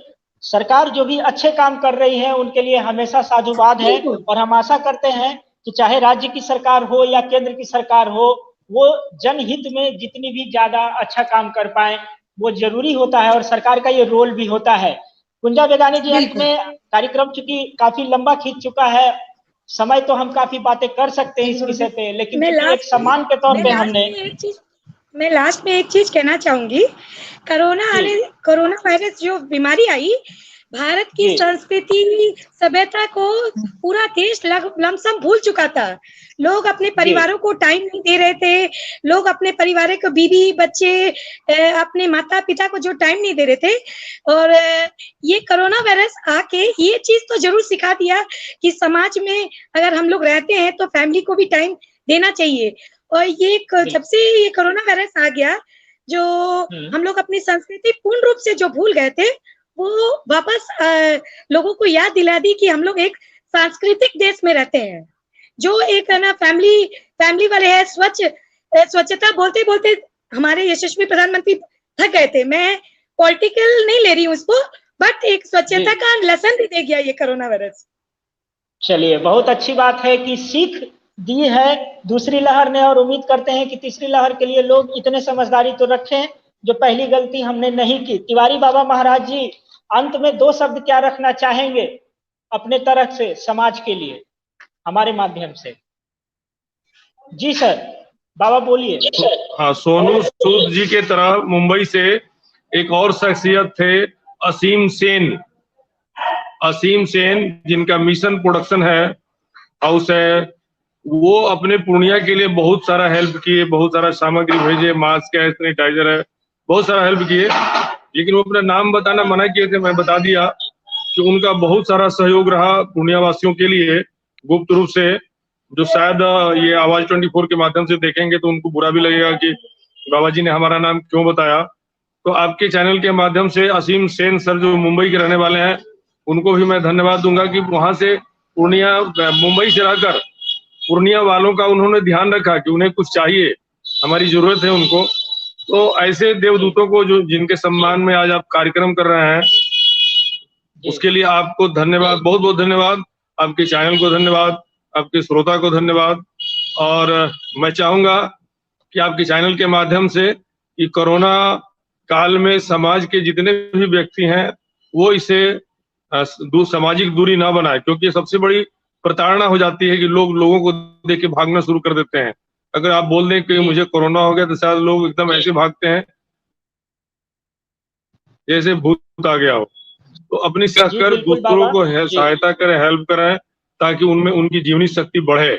सरकार जो भी अच्छे काम कर रही है उनके लिए हमेशा साधुवाद है, और हम आशा करते हैं कि चाहे राज्य की सरकार हो या केंद्र की सरकार हो, वो जनहित में जितनी भी ज्यादा अच्छा काम कर पाए वो जरूरी होता है, और सरकार का ये रोल भी होता है। कुंजा बेगानी जी, अंत में कार्यक्रम चूंकि काफी लंबा खींच चुका है, समय तो हम काफी बातें कर सकते हैं इस विषय पे, लेकिन एक सम्मान के तौर पे हमने मैं लास्ट में एक चीज कहना चाहूंगी। कोरोना वायरस जो बीमारी आई, भारत की संस्कृति सभ्यता को पूरा देश लमसम भूल चुका था। लोग अपने परिवारों को टाइम नहीं दे रहे थे, लोग अपने परिवार को, बीवी बच्चे, अपने माता पिता को जो टाइम नहीं दे रहे थे। और ये कोरोना वायरस आके ये चीज तो जरूर सिखा दिया कि समाज में अगर हम लोग रहते हैं तो फैमिली को भी टाइम देना चाहिए। और ये जब से ये कोरोना वायरस आ गया, जो हम लोग अपनी संस्कृति पूर्ण रूप से जो भूल गए थे, वो वापस लोगों को याद दिला दी कि हम लोग एक सांस्कृतिक देश में रहते हैं, जो एक है ना फैमिली वाले हैं। स्वच्छता बोलते बोलते हमारे यशस्वी प्रधानमंत्री थक गए थे। मैं पॉलिटिकल नहीं ले रही हूँ उसको, बट एक स्वच्छता का लेसन भी दे गया ये कोरोना वायरस। चलिए, बहुत अच्छी बात है कि सीख दी है दूसरी लहर ने, और उम्मीद करते हैं कि तीसरी लहर के लिए लोग इतने समझदारी तो रखें जो पहली गलती हमने नहीं की। तिवारी बाबा महाराज जी, अंत में 2 शब्द क्या रखना चाहेंगे अपने तरफ से समाज के लिए, हमारे माध्यम से? जी सर, बाबा बोलिए। हाँ, सोनू सूद जी के तरह मुंबई से एक और शख्सियत थे, असीम सेन। असीम सेन, जिनका मिशन प्रोडक्शन है, हाउस है, वो अपने पूर्णिया के लिए बहुत सारा हेल्प किए, बहुत सारा सामग्री भेजे, मास्क है, सैनिटाइजर है, बहुत सारा हेल्प किए। लेकिन वो अपना नाम बताना मना किए थे, मैं बता दिया कि उनका बहुत सारा सहयोग रहा पूर्णिया वासियों के लिए गुप्त रूप से, जो शायद ये आवाज 24 के माध्यम से देखेंगे तो उनको बुरा भी लगेगा कि बाबा जी ने हमारा नाम क्यों बताया। तो आपके चैनल के माध्यम से असीम सेन सर, जो मुंबई के रहने वाले हैं, उनको भी मैं धन्यवाद दूंगा कि वहां से पूर्णिया, मुंबई से रहकर पूर्णिया वालों का उन्होंने ध्यान रखा कि उन्हें कुछ चाहिए, हमारी जरूरत है उनको। तो ऐसे देवदूतों को जो जिनके सम्मान में आज आप कार्यक्रम कर रहे हैं, उसके लिए आपको धन्यवाद, बहुत बहुत धन्यवाद। आपके चैनल को धन्यवाद, आपके श्रोता को धन्यवाद। और मैं चाहूंगा कि आपके चैनल के माध्यम से कि कोरोना काल में समाज के जितने भी व्यक्ति हैं वो इसे सामाजिक दूरी ना बनाए, क्योंकि सबसे बड़ी प्रताड़ना हो जाती है कि लोगों को देख के भागना शुरू कर देते हैं। अगर आप बोल दें कि मुझे कोरोना हो गया तो शायद लोग एकदम ऐसे भागते हैं जैसे भूत आ गया हो। तो अपनी कर दूसरों को सहायता करें, हेल्प करें, ताकि उनमें उनकी जीवनी शक्ति बढ़े।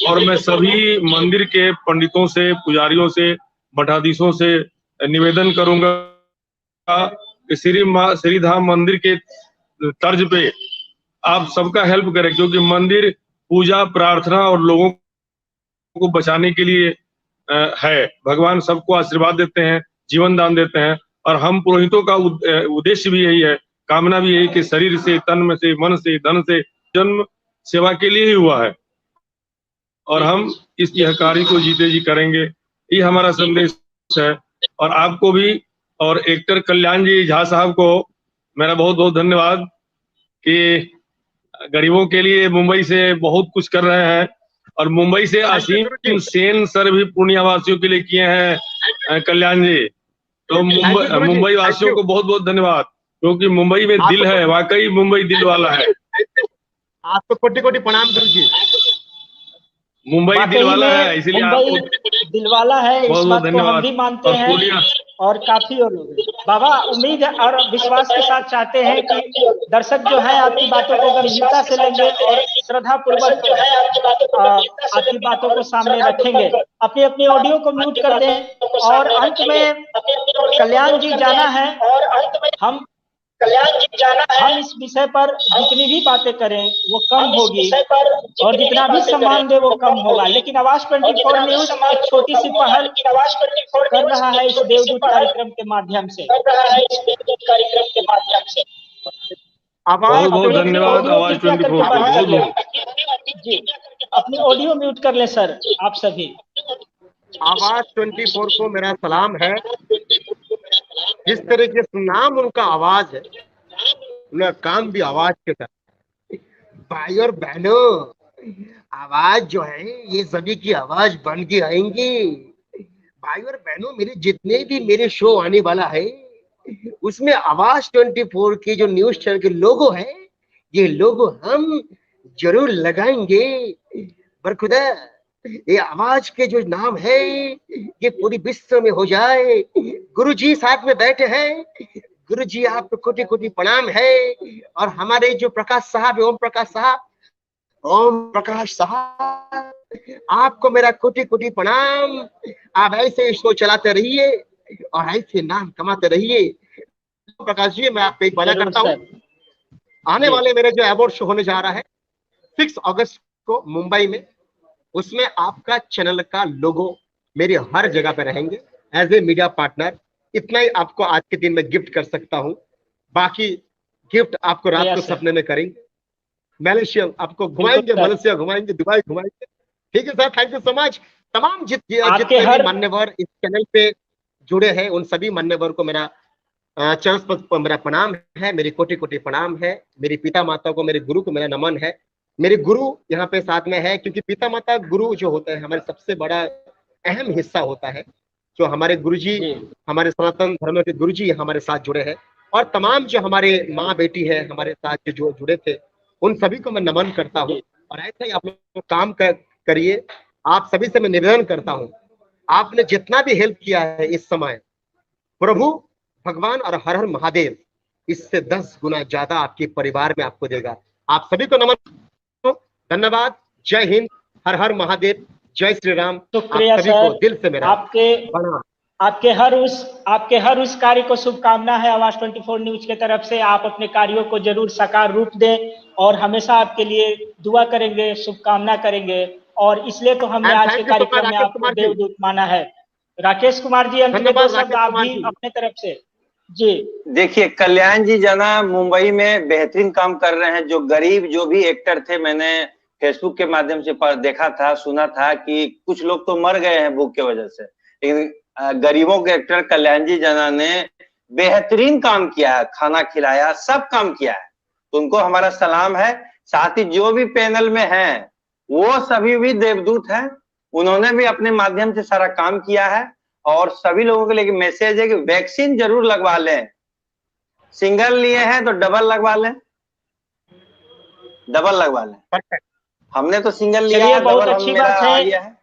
और मैं सभी मंदिर के पंडितों से, पुजारियों से, मठाधीशों से निवेदन करूंगा कि श्रीधाम मंदिर के तर्ज पे आप सबका हेल्प करें, क्योंकि मंदिर पूजा, प्रार्थना और लोगों को बचाने के लिए है। भगवान सबको आशीर्वाद देते हैं, जीवन दान देते हैं, और हम पुरोहितों का उद्देश्य भी यही है, कामना भी यही कि शरीर से, तन में से, मन से, धन से जन्म सेवा के लिए ही हुआ है, और हम इस यह कार्य को जीते जी करेंगे, ये हमारा संदेश है। और आपको भी और एक्टर कल्याण जी झा साहब को मेरा बहुत बहुत धन्यवाद कि गरीबों के लिए मुंबई से बहुत कुछ कर रहे हैं। और मुंबई से असीम सेन सर भी पूर्णिया वासियों के लिए किए हैं कल्याण जी। तो मुंबई वासियों को बहुत बहुत धन्यवाद, क्योंकि मुंबई में दिल है, वाकई मुंबई दिल वाला है। आपको कोटि कोटि प्रणाम गुरु जी। मुंबई दिल वाला है, इसीलिए आपको दिल वाला है, इस बात को हम भी मानते हैं और काफी और लोग। बाबा उम्मीद और विश्वास के साथ चाहते हैं कि दर्शक जो है आपकी बातों को गंभीरता से लेंगे और श्रद्धा पूर्वक आपकी बातों को सामने रखेंगे। अपनी अपनी ऑडियो को म्यूट कर दें। और अंत में कल्याण जी जाना है, हम इस विषय पर जितनी भी बातें करें वो कम होगी और जितना भी सम्मान दे वो कम होगा। लेकिन आवाज 24 न्यूज एक छोटी सी पहल कर रहा है इस देवदूत कार्यक्रम के माध्यम से। बहुत बहुत धन्यवाद आवाज 24 जी, अपनी ऑडियो म्यूट कर ले सर आप सभी। आवाज 24 को मेरा सलाम है। जिस तरीके से नाम उनका आवाज है, उनका काम भी आवाज के तरह। भाई और बहनों, आवाज जो है ये सभी की आवाज बन के आएंगी। भाई और बहनों, मेरे जितने भी मेरे शो आने वाला है उसमें आवाज 24 के जो न्यूज चैनल के लोगो है, ये लोगो हम जरूर लगाएंगे। बरखुदा ये आवाज के जो नाम है ये पूरी विश्व में हो जाए। गुरुजी साथ में बैठे हैं। गुरुजी आपको कोटि कोटि प्रणाम है। और हमारे जो प्रकाश साहब, ओम प्रकाश साहब, आपको मेरा कोटि कोटि प्रणाम। आप ऐसे इसको चलाते रहिए और ऐसे नाम कमाते रहिए। प्रकाश जी, मैं आपको एक वादा करता हूँ, आने वाले मेरे जो अवार्ड शो होने जा रहा है 6 अगस्त को मुंबई में, उसमें आपका चैनल का लोगो मेरे हर जगह पे रहेंगे एज ए मीडिया पार्टनर। इतना ही आपको आज के दिन में गिफ्ट कर सकता हूं, बाकी गिफ्ट आपको रात को सपने में करेंगे। मलेशिया आपको घुमाएंगे, मलेशिया घुमाएंगे, दुबई घुमाएंगे। ठीक है sir, thank you so much. तमाम जितने भी मान्यवर इस चैनल पे जुड़े हैं उन सभी मान्यवर को मेरा चरण पर मेरा प्रणाम है, मेरी कोटि कोटि प्रणाम है। मेरी पिता माता को, मेरे गुरु को मेरा नमन है। मेरे गुरु यहाँ पे साथ में है, क्योंकि पिता माता गुरु जो होते हैं हमारे सबसे बड़ा अहम हिस्सा होता है। जो हमारे गुरुजी, हमारे सनातन धर्म के गुरुजी हमारे साथ जुड़े हैं, और तमाम जो हमारे माँ बेटी है हमारे साथ जो जुड़े थे उन सभी को मैं नमन करता हूँ। और ऐसा ही आप लोग काम करिए। आप सभी से मैं निवेदन करता हूँ, आपने जितना भी हेल्प किया है इस समय, प्रभु भगवान और हर हर महादेव इससे 10 गुना ज्यादा आपके परिवार में आपको देगा। आप सभी को नमन, धन्यवाद, जय हिंद, हर हर महादेव, जय श्री राम। शुक्रिया आप सभी को सर, दिल से मेरा प्रणाम। आपके हर उस कार्य को शुभकामना है आवाज 24 न्यूज के तरफ से। आप अपने कार्यों को जरूर साकार रूप दें और हमेशा आपके लिए दुआ करेंगे, शुभकामना करेंगे, और इसलिए तो हमने And आज के thank you so much, कार्यक्रम में राकेश आपको कुमार जी। देवदूत माना है। राकेश कुमार जी, अंत में धन्यवाद, 2 शब्द राकेश आप कुमार भी जी। अपने तरफ से। जी देखिए, कल्याण जी जना मुंबई में बेहतरीन काम कर रहे हैं। जो गरीब जो भी एक्टर थे, मैंने फेसबुक के माध्यम से देखा था, सुना था कि कुछ लोग तो मर गए हैं भूख की वजह से, लेकिन गरीबों के एक्टर कल्याण जी जना ने बेहतरीन काम किया है, खाना खिलाया, सब काम किया है, तो उनको हमारा सलाम है। साथ ही जो भी पैनल में हैं वो सभी भी देवदूत हैं, उन्होंने भी अपने माध्यम से सारा काम किया है। और सभी लोगों के लिए मैसेज है कि वैक्सीन जरूर लगवा लें, सिंगल लिए हैं तो डबल लगवा लें, डबल लगवा लें। हमने तो सिंगल लिया चलिए, है, बहुत डबल अच्छी मेरा बात आ है। गया है।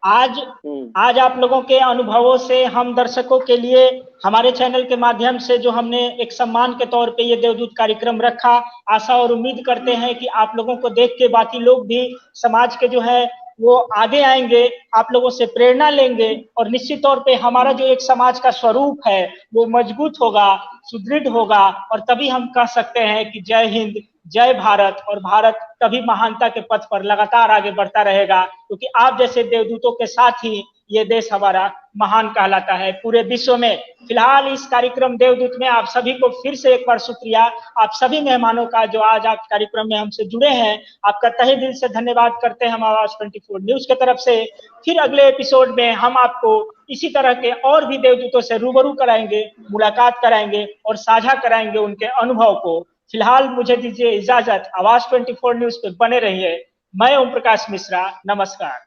आज आप लोगों के अनुभवों से हम दर्शकों के लिए हमारे चैनल के माध्यम से जो हमने एक सम्मान के तौर पे ये देवदूत कार्यक्रम रखा, आशा और उम्मीद करते हैं कि आप लोगों को देख के बाकी लोग भी समाज के जो है वो आगे आएंगे, आप लोगों से प्रेरणा लेंगे, और निश्चित तौर पे हमारा जो एक समाज का स्वरूप है वो मजबूत होगा, सुदृढ़ होगा, और तभी हम कह सकते हैं कि जय हिंद, जय भारत, और भारत तभी महानता के पथ पर लगातार आगे बढ़ता रहेगा, क्योंकि आप जैसे देवदूतों के साथ ही ये देश हमारा महान कहलाता है पूरे विश्व में। फिलहाल इस कार्यक्रम देवदूत में आप सभी को फिर से एक बार शुक्रिया, आप सभी मेहमानों का जो आज आप कार्यक्रम में हमसे जुड़े हैं, आपका तहे दिल से धन्यवाद करते हैं हम आवाज 24 न्यूज की तरफ से। फिर अगले एपिसोड में हम आपको इसी तरह के और भी देवदूतों से रूबरू कराएंगे, मुलाकात कराएंगे और साझा कराएंगे उनके अनुभव को। फिलहाल मुझे दीजिए इजाजत, आवाज 24 न्यूज पे बने रहिए। मैं ओम प्रकाश मिश्रा, नमस्कार।